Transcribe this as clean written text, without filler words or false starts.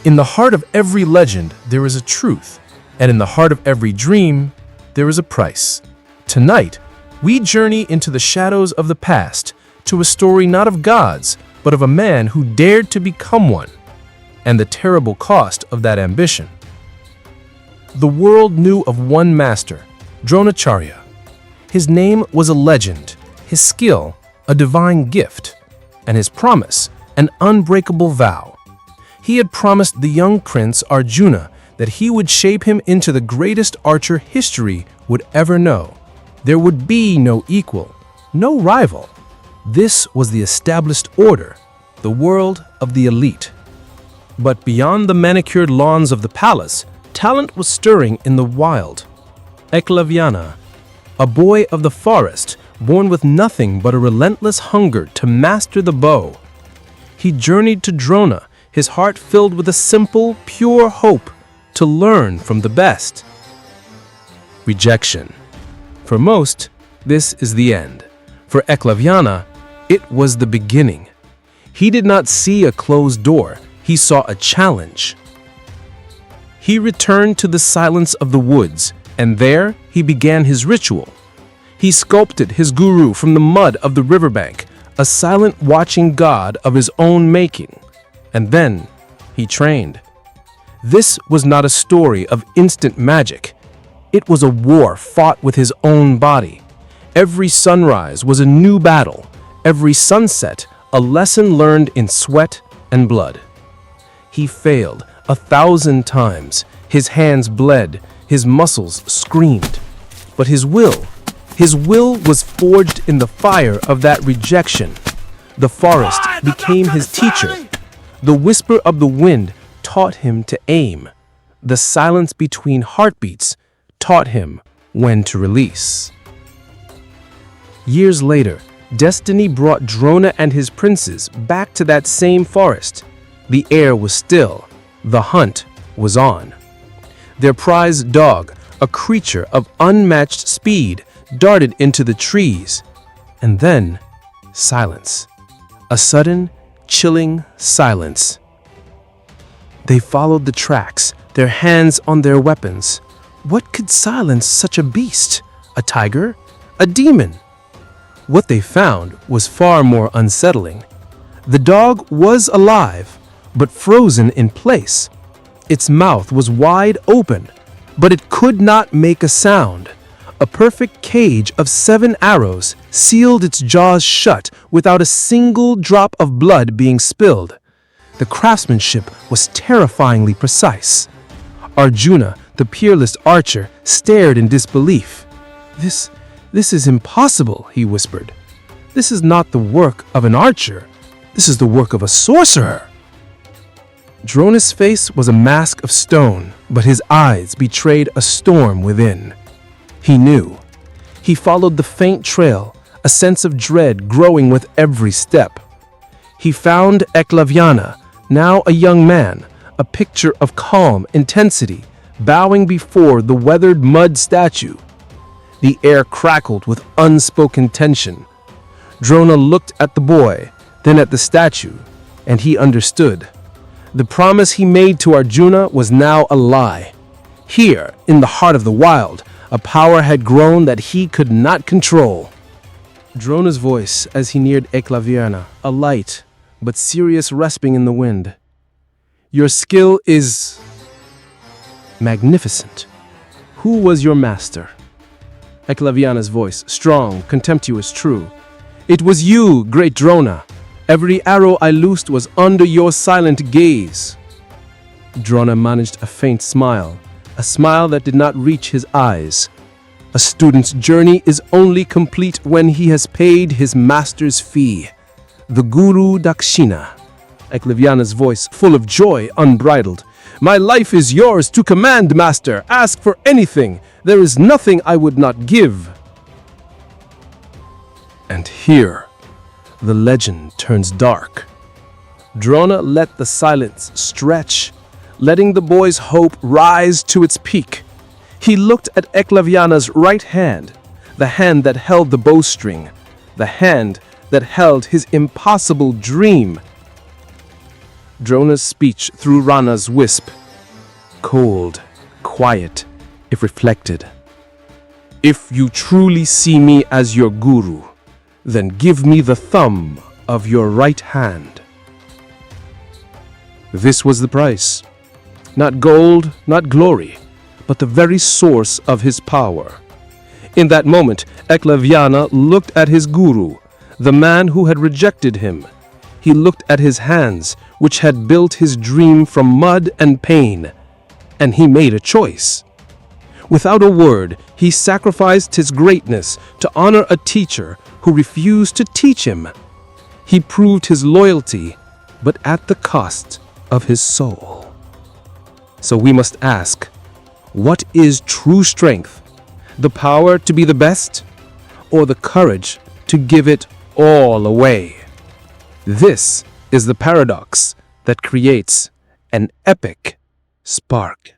In the heart of every legend, there is a truth, and in the heart of every dream, there is a price. Tonight, we journey into the shadows of the past to a story not of gods, but of a man who dared to become one, and the terrible cost of that ambition. The world knew of one master, Dronacharya. His name was a legend, his skill a divine gift, and his promise an unbreakable vow. He had promised the young prince Arjuna that he would shape him into the greatest archer history would ever know. There would be no equal, no rival. This was the established order, the world of the elite. But beyond the manicured lawns of the palace, talent was stirring in the wild. Eklavya, a boy of the forest, born with nothing but a relentless hunger to master the bow. He journeyed to Drona, his heart filled with a simple, pure hope to learn from the best. Rejection. For most, this is the end. For Eklavya, it was the beginning. He did not see a closed door, he saw a challenge. He returned to the silence of the woods, and there he began his ritual. He sculpted his guru from the mud of the riverbank, a silent watching god of his own making. And then he trained. This was not a story of instant magic. It was a war fought with his own body. Every sunrise was a new battle, every sunset a lesson learned in sweat and blood. He failed 1,000 times, his hands bled, his muscles screamed. But his will was forged in the fire of that rejection. The forest became his teacher. The whisper of the wind taught him to aim. The silence between heartbeats taught him when to release. Years later, destiny brought Drona and his princes back to that same forest. The air was still. The hunt was on. Their prized dog, a creature of unmatched speed, darted into the trees. And then, silence. A sudden, chilling silence. They followed the tracks, their hands on their weapons. What could silence such a beast? A tiger? A demon? What they found was far more unsettling. The dog was alive, but frozen in place. Its mouth was wide open, but it could not make a sound. A perfect cage of 7 arrows sealed its jaws shut without a single drop of blood being spilled. The craftsmanship was terrifyingly precise. Arjuna, the peerless archer, stared in disbelief. This is impossible, he whispered. This is not the work of an archer. This is the work of a sorcerer. Drona's face was a mask of stone, but his eyes betrayed a storm within. He knew. He followed the faint trail, a sense of dread growing with every step. He found Eklavya, now a young man, a picture of calm intensity, bowing before the weathered mud statue. The air crackled with unspoken tension. Drona looked at the boy, then at the statue, and he understood. The promise he made to Arjuna was now a lie. Here, in the heart of the wild, a power had grown that he could not control. Drona's voice as he neared Eklavya, a light but serious rasping in the wind. Your skill is magnificent. Who was your master? Eklavya's voice, strong, contemptuous, true. It was you, great Drona. Every arrow I loosed was under your silent gaze. Drona managed a faint smile, a smile that did not reach his eyes. A student's journey is only complete when he has paid his master's fee. The Guru Dakshina. Eklavya's voice, full of joy, unbridled. My life is yours to command, master. Ask for anything. There is nothing I would not give. And here, the legend turns dark. Drona let the silence stretch, letting the boy's hope rise to its peak. He looked at Eklavya's right hand, the hand that held the bowstring, the hand that held his impossible dream. Drona's speech through Rana's wisp. Cold, quiet, if reflected. If you truly see me as your guru, then give me the thumb of your right hand. This was the price. Not gold, not glory, but the very source of his power. In that moment, Eklavya looked at his guru, the man who had rejected him. He looked at his hands, which had built his dream from mud and pain, and he made a choice. Without a word, he sacrificed his greatness to honor a teacher who refused to teach him. He proved his loyalty, but at the cost of his soul. So we must ask, what is true strength? The power to be the best, or the courage to give it all away? This is the paradox that creates an epic spark.